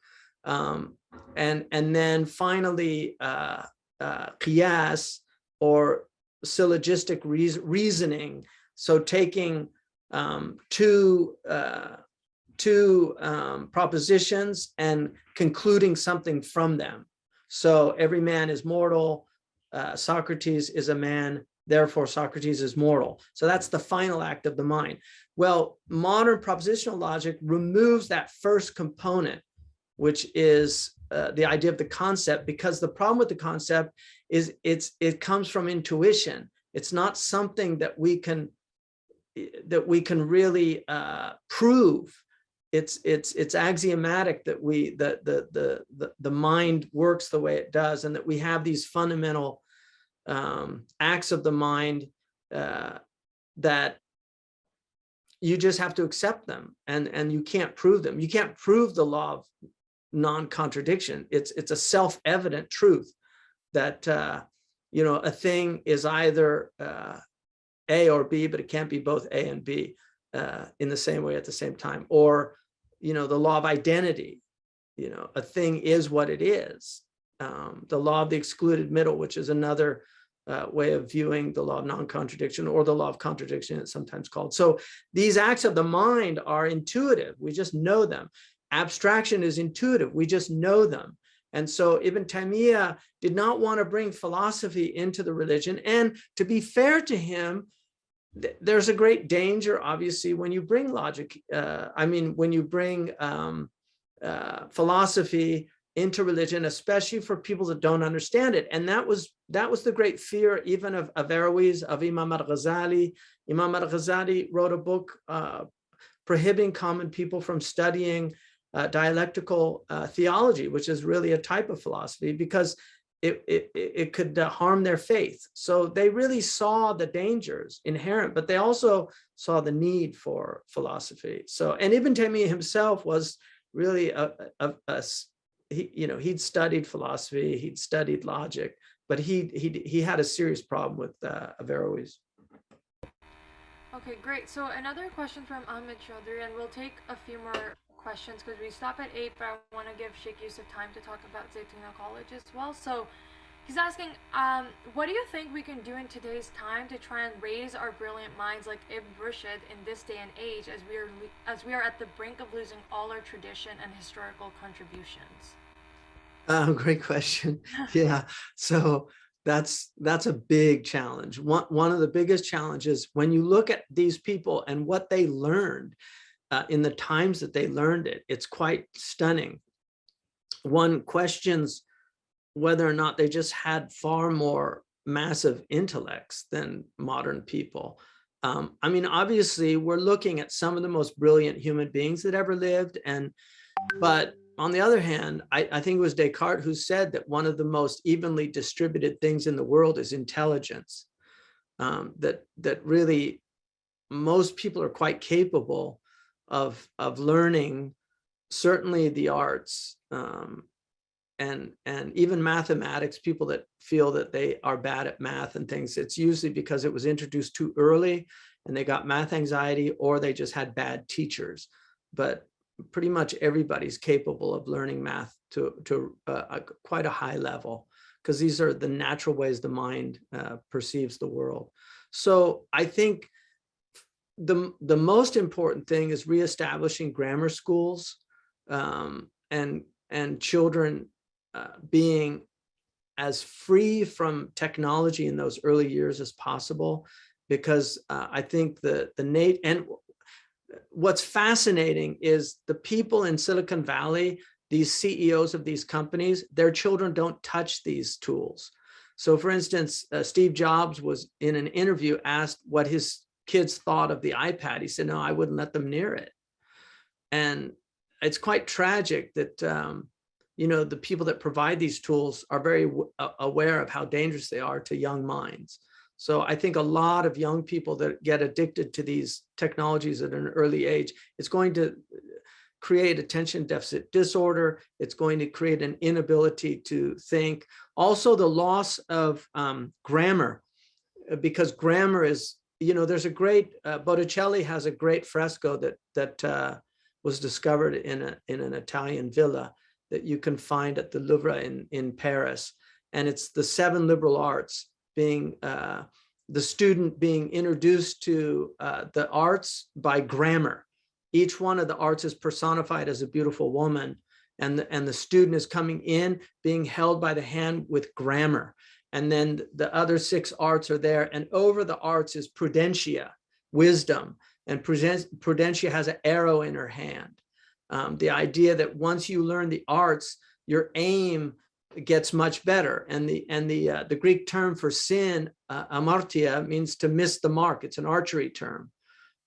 And then finally, qiyas, or syllogistic reasoning. So taking two propositions and concluding something from them. So every man is mortal, Socrates is a man, therefore Socrates is mortal. So that's the final act of the mind. Well, modern propositional logic removes that first component, which is the idea of the concept, because the problem with the concept is it comes from intuition. It's not something that we can really prove. it's axiomatic that the mind works the way it does, and that we have these fundamental acts of the mind that you just have to accept them, and you can't prove them. You can't prove the law of non-contradiction. It's a self-evident truth that a thing is either A or B, but it can't be both A and B in the same way at the same time. Or the law of identity, a thing is what it is. The law of the excluded middle, which is another way of viewing the law of non-contradiction, or the law of contradiction, it's sometimes called. So these acts of the mind are intuitive. We just know them. Abstraction is intuitive. We just know them. And so Ibn Taymiyya did not want to bring philosophy into the religion. And to be fair to him, there's a great danger, obviously, when you bring logic. When you bring philosophy into religion, especially for people that don't understand it. And that was the great fear even of Averroes, of Imam al-Ghazali. Imam al-Ghazali wrote a book prohibiting common people from studying dialectical theology, which is really a type of philosophy, because it could harm their faith. So they really saw the dangers inherent, but they also saw the need for philosophy. So, and Ibn Taymiyyah himself was really he'd studied philosophy, he'd studied logic, but he had a serious problem with Averroes. Okay, great. So another question from Ahmed Chaudhry, and we'll take a few more questions because we stop at 8, but I want to give Sheikh Yusuf time to talk about Zaytuna College as well. So he's asking, what do you think we can do in today's time to try and raise our brilliant minds like Ibn Rushd in this day and age, as we are at the brink of losing all our tradition and historical contributions? Great question. Yeah. So that's a big challenge. One of the biggest challenges when you look at these people and what they learned in the times that they learned it, it's quite stunning. One questions whether or not they just had far more massive intellects than modern people. Obviously, we're looking at some of the most brilliant human beings that ever lived, but on the other hand, I think it was Descartes who said that one of the most evenly distributed things in the world is intelligence. That really most people are quite capable of learning, certainly the arts, and even mathematics. People that feel that they are bad at math and things, it's usually because it was introduced too early and they got math anxiety, or they just had bad teachers. But pretty much everybody's capable of learning math to quite a high level, because these are the natural ways the mind perceives the world. So I think the most important thing is reestablishing grammar schools, and children being as free from technology in those early years as possible, because I think and what's fascinating is the people in Silicon Valley, these CEOs of these companies, their children don't touch these tools. So for instance, Steve Jobs was in an interview asked what his kids thought of the iPad. He said, no, I wouldn't let them near it. And it's quite tragic that, the people that provide these tools are very aware of how dangerous they are to young minds. So I think a lot of young people that get addicted to these technologies at an early age, it's going to create attention deficit disorder. It's going to create an inability to think. Also the loss of grammar, because grammar is, there's a great, Botticelli has a great fresco that was discovered in an Italian villa that you can find at the Louvre in Paris. And it's the 7 liberal arts, being the student being introduced to the arts by grammar. Each one of the arts is personified as a beautiful woman, and the student is coming in being held by the hand with grammar. And then the other 6 arts are there, and over the arts is prudentia, wisdom, and prudentia has an arrow in her hand. The idea that once you learn the arts, your aim gets much better. And the Greek term for sin, amartia, means to miss the mark. It's an archery term.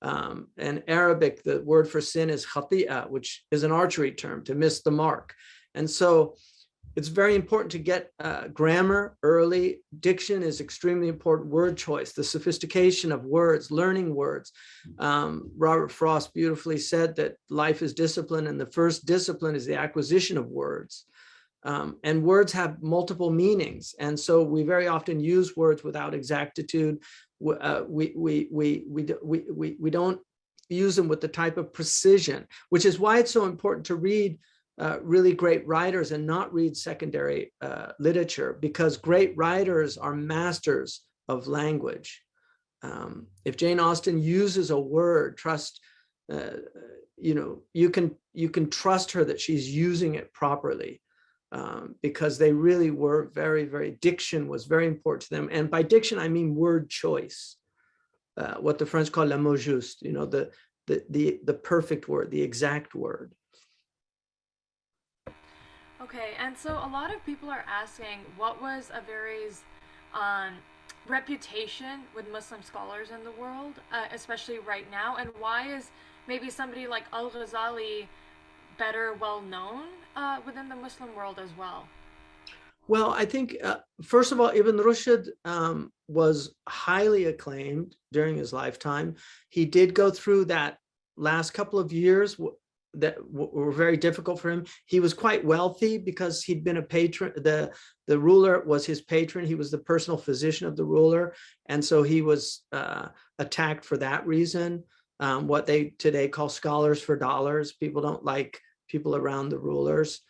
In Arabic, the word for sin is khati'a, which is an archery term, to miss the mark. And so it's very important to get grammar early. Diction is extremely important. Word choice, the sophistication of words, learning words. Robert Frost beautifully said that life is discipline, and the first discipline is the acquisition of words. And words have multiple meanings. And so we very often use words without exactitude. We don't use them with the type of precision, which is why it's so important to read really great writers and not read secondary literature, because great writers are masters of language. If Jane Austen uses a word, you can trust her that she's using it properly, because they really were diction was very important to them. And by diction, I mean word choice, what the French call le mot juste, the perfect word, the exact word. Okay, and so a lot of people are asking, what was Averroes' reputation with Muslim scholars in the world, especially right now, and why is maybe somebody like Al-Ghazali better well known within the Muslim world as well? Well, I think, first of all, Ibn Rushd was highly acclaimed during his lifetime. He did go through that last couple of years that were very difficult for him. He was quite wealthy because he'd been a patron. The ruler was his patron. He was the personal physician of the ruler. And so he was attacked for that reason. What they today call scholars for dollars. People don't like people around the rulers.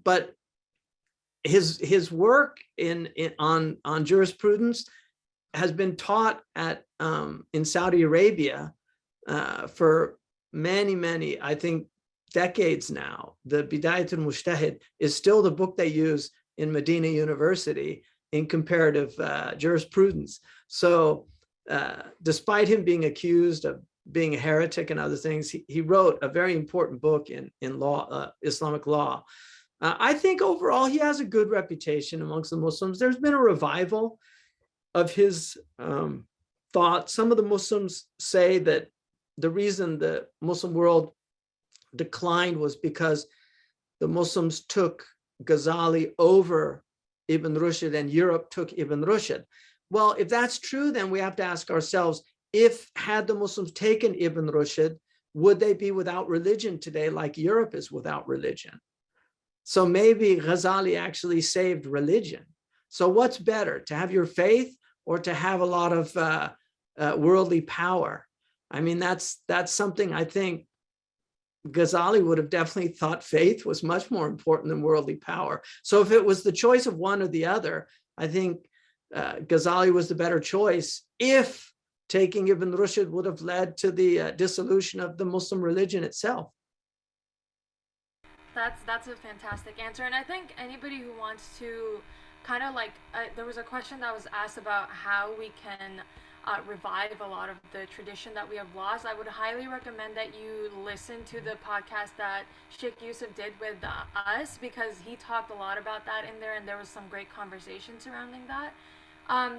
But his work on jurisprudence has been taught in Saudi Arabia for many, I think, decades now. The Bidayat al-Mujtahid is still the book they use in Medina University in comparative jurisprudence. So despite him being accused of being a heretic and other things, he wrote a very important book in law, Islamic law. I think overall he has a good reputation amongst the Muslims. There's been a revival of his thought. Some of the Muslims say that the reason the Muslim world declined was because the Muslims took Ghazali over Ibn Rushd and Europe took Ibn Rushd. Well, if that's true, then we have to ask ourselves, had the Muslims taken Ibn Rushd, would they be without religion today like Europe is without religion? So maybe Ghazali actually saved religion. So what's better, to have your faith or to have a lot of worldly power? I mean, that's something I think Ghazali would have definitely thought faith was much more important than worldly power. So if it was the choice of one or the other, I think Ghazali was the better choice, if taking Ibn Rushd would have led to the dissolution of the Muslim religion itself. That's a fantastic answer, and I think anybody who wants to kind of like, there was a question that was asked about how we can revive a lot of the tradition that we have lost. I would highly recommend that you listen to the podcast that Sheikh Yusuf did with us, because he talked a lot about that in there, and there was some great conversation surrounding that.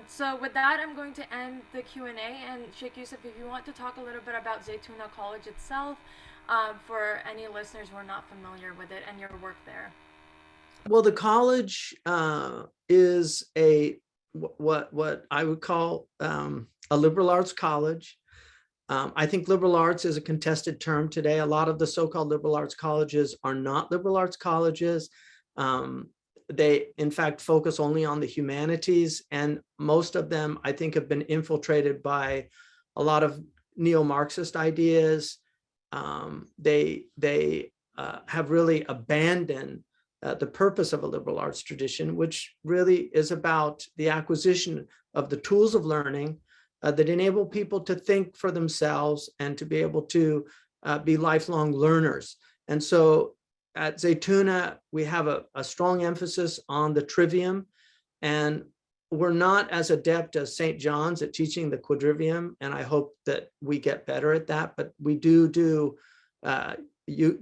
So with that, I'm going to end the Q&A, and Sheikh Yusuf, if you want to talk a little bit about Zaytuna College itself, for any listeners who are not familiar with it and your work there. Well, the college is what I would call a liberal arts college. I think liberal arts is a contested term today. A lot of the so-called liberal arts colleges are not liberal arts colleges. They, in fact, focus only on the humanities, and most of them, I think, have been infiltrated by a lot of neo-Marxist ideas. They have really abandoned the purpose of a liberal arts tradition, which really is about the acquisition of the tools of learning that enable people to think for themselves and to be able to be lifelong learners. And so at Zaytuna, we have a strong emphasis on the trivium, and we're not as adept as St. John's at teaching the quadrivium, and I hope that we get better at that, but we do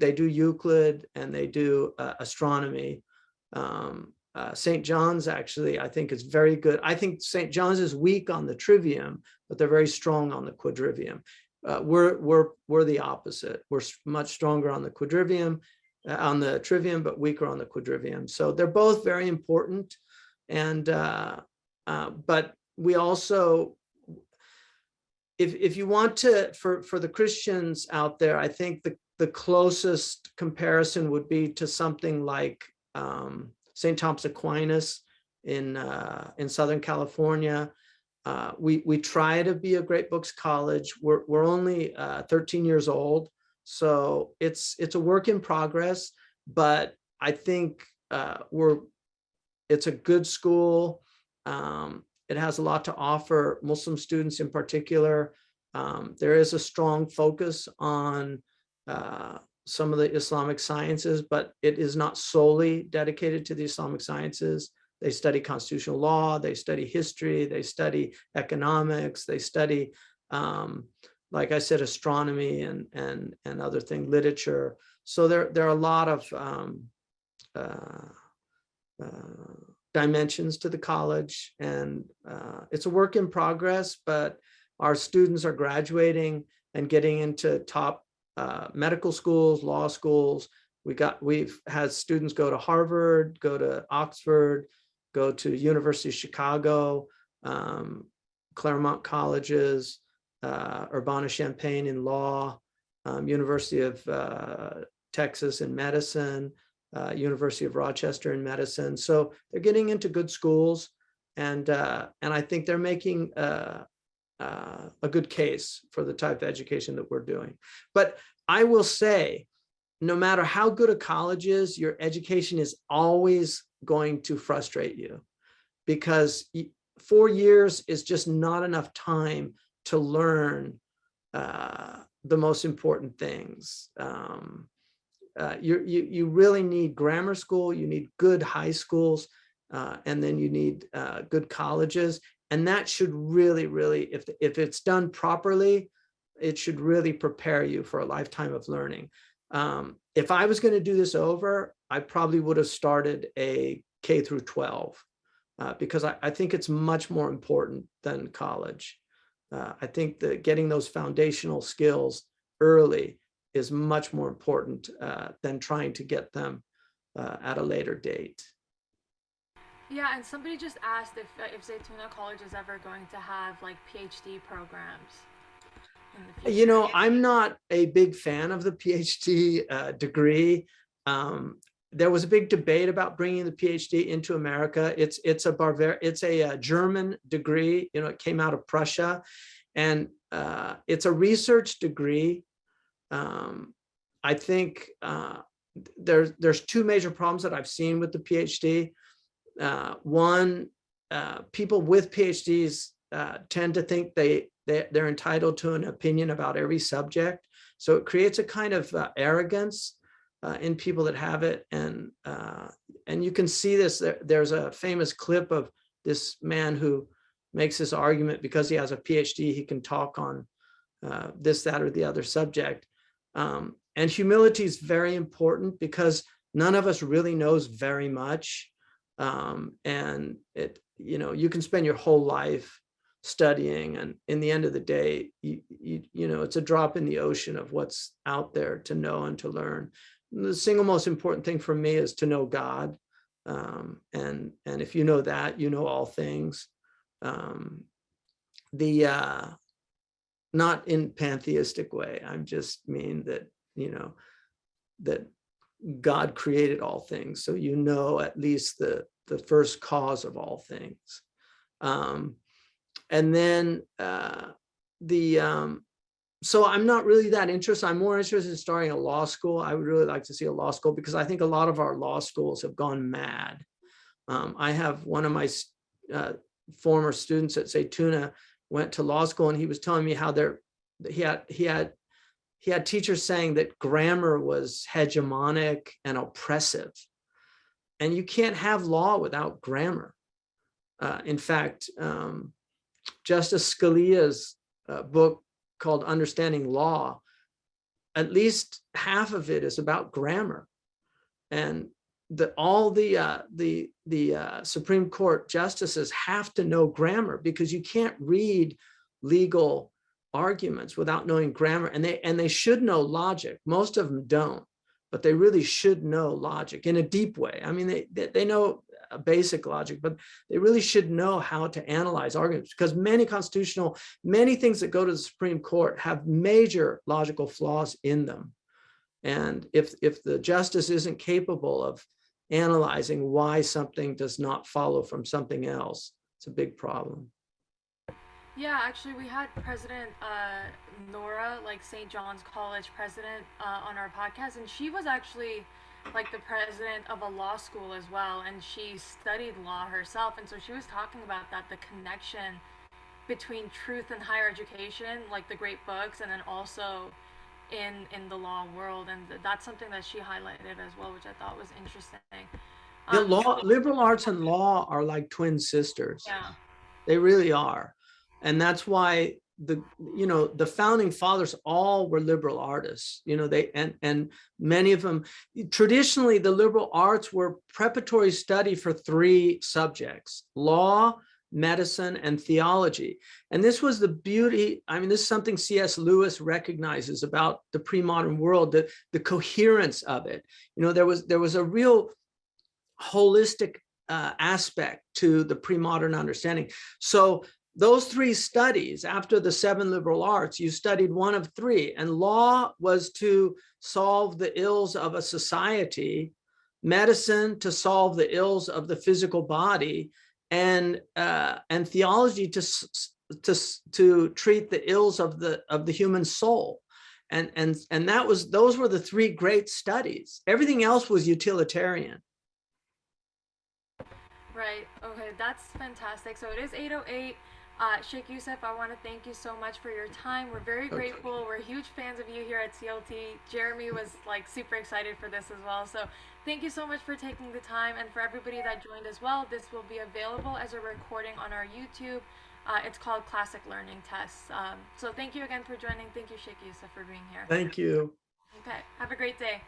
they do Euclid and they do astronomy. St. John's actually, I think is very good. I think St. John's is weak on the trivium, but they're very strong on the quadrivium. We're the opposite. We're much stronger on the quadrivium, on the trivium, but weaker on the quadrivium. So they're both very important. And but we also, if you want to, for the Christians out there, I think the closest comparison would be to something like St. Thomas Aquinas in Southern California. We try to be a great books college. We're only 13 years old, so it's a work in progress. But I think it's a good school. It has a lot to offer Muslim students in particular. There is a strong focus on some of the Islamic sciences, but it is not solely dedicated to the Islamic sciences. They study constitutional law, they study history, they study economics, they study, like I said, astronomy and other things, literature. So there are a lot of dimensions to the college, and it's a work in progress, but our students are graduating and getting into top medical schools, law schools. We've had students go to Harvard, go to Oxford, go to University of Chicago, Claremont colleges, Urbana-Champaign in law, University of Texas in medicine, University of Rochester in medicine. So they're getting into good schools, and I think they're making a good case for the type of education that we're doing. But I will say, no matter how good a college is, your education is always going to frustrate you, because 4 years is just not enough time to learn the most important things. You really need grammar school, you need good high schools, and then you need good colleges. And that should really, if it's done properly, it should really prepare you for a lifetime of learning. If I was going to do this over, I probably would have started a K through 12, because I think it's much more important than college. I think that getting those foundational skills early is much more important than trying to get them at a later date. Yeah, and somebody just asked if Zaytuna College is ever going to have like PhD programs in the future. You know, I'm not a big fan of the PhD degree. There was a big debate about bringing the PhD into America. It's a German degree. You know, it came out of Prussia, and it's a research degree. I think there's two major problems that I've seen with the PhD. One, people with PhDs tend to think they're entitled to an opinion about every subject. So it creates a kind of arrogance in people that have it. And you can see this. There's a famous clip of this man who makes this argument because he has a PhD, he can talk on this, that, or the other subject. And humility is very important, because none of us really knows very much. And you can spend your whole life studying, and in the end of the day, it's a drop in the ocean of what's out there to know and to learn. The single most important thing for me is to know God. And if you know that, you know all things. Not in pantheistic way. I just mean that, that God created all things. So at least the first cause of all things. And then so I'm not really that interested. I'm more interested in starting a law school. I would really like to see a law school, because I think a lot of our law schools have gone mad. I have one of my former students at Zaytuna went to law school, and he was telling me how he had teachers saying that grammar was hegemonic and oppressive. And you can't have law without grammar. In fact, Justice Scalia's book called Understanding Law, at least half of it is about grammar. And all the Supreme Court justices have to know grammar, because you can't read legal arguments without knowing grammar, and they should know logic. Most of them don't, but they really should know logic in a deep way. I mean, they know a basic logic, but they really should know how to analyze arguments, because many things that go to the Supreme Court have major logical flaws in them. And if the justice isn't capable of analyzing why something does not follow from something else, it's a big problem. Yeah, actually, we had President Nora, like St. John's College president, on our podcast, and she was actually like the president of a law school as well, and she studied law herself, and so she was talking about that, the connection between truth and higher education, like the great books, and then also in the law world, and that's something that she highlighted as well, which I thought was interesting. The liberal arts and law are like twin sisters. Yeah. They really are. And that's why the founding fathers all were liberal artists. And many of them, traditionally, the liberal arts were preparatory study for 3 subjects: law, medicine, and theology. And this was the beauty. I mean, this is something C.S. Lewis recognizes about the pre-modern world, the coherence of it. There was a real holistic aspect to the pre-modern understanding. So those 3 studies, after the 7 liberal arts, you studied one of 3, and law was to solve the ills of a society, medicine to solve the ills of the physical body, and theology to treat the ills of the human soul. And those were the 3 great studies. Everything else was utilitarian. Right. Okay, that's fantastic. So it is 8:08. Sheikh Yusuf, I want to thank you so much for your time. We're very grateful. We're huge fans of you here at CLT. Jeremy was like super excited for this as well. So thank you so much for taking the time, and for everybody that joined as well. This will be available as a recording on our YouTube. It's called Classic Learning Tests. So thank you again for joining. Thank you, Sheikh Yusuf, for being here. Thank you. Okay. Have a great day.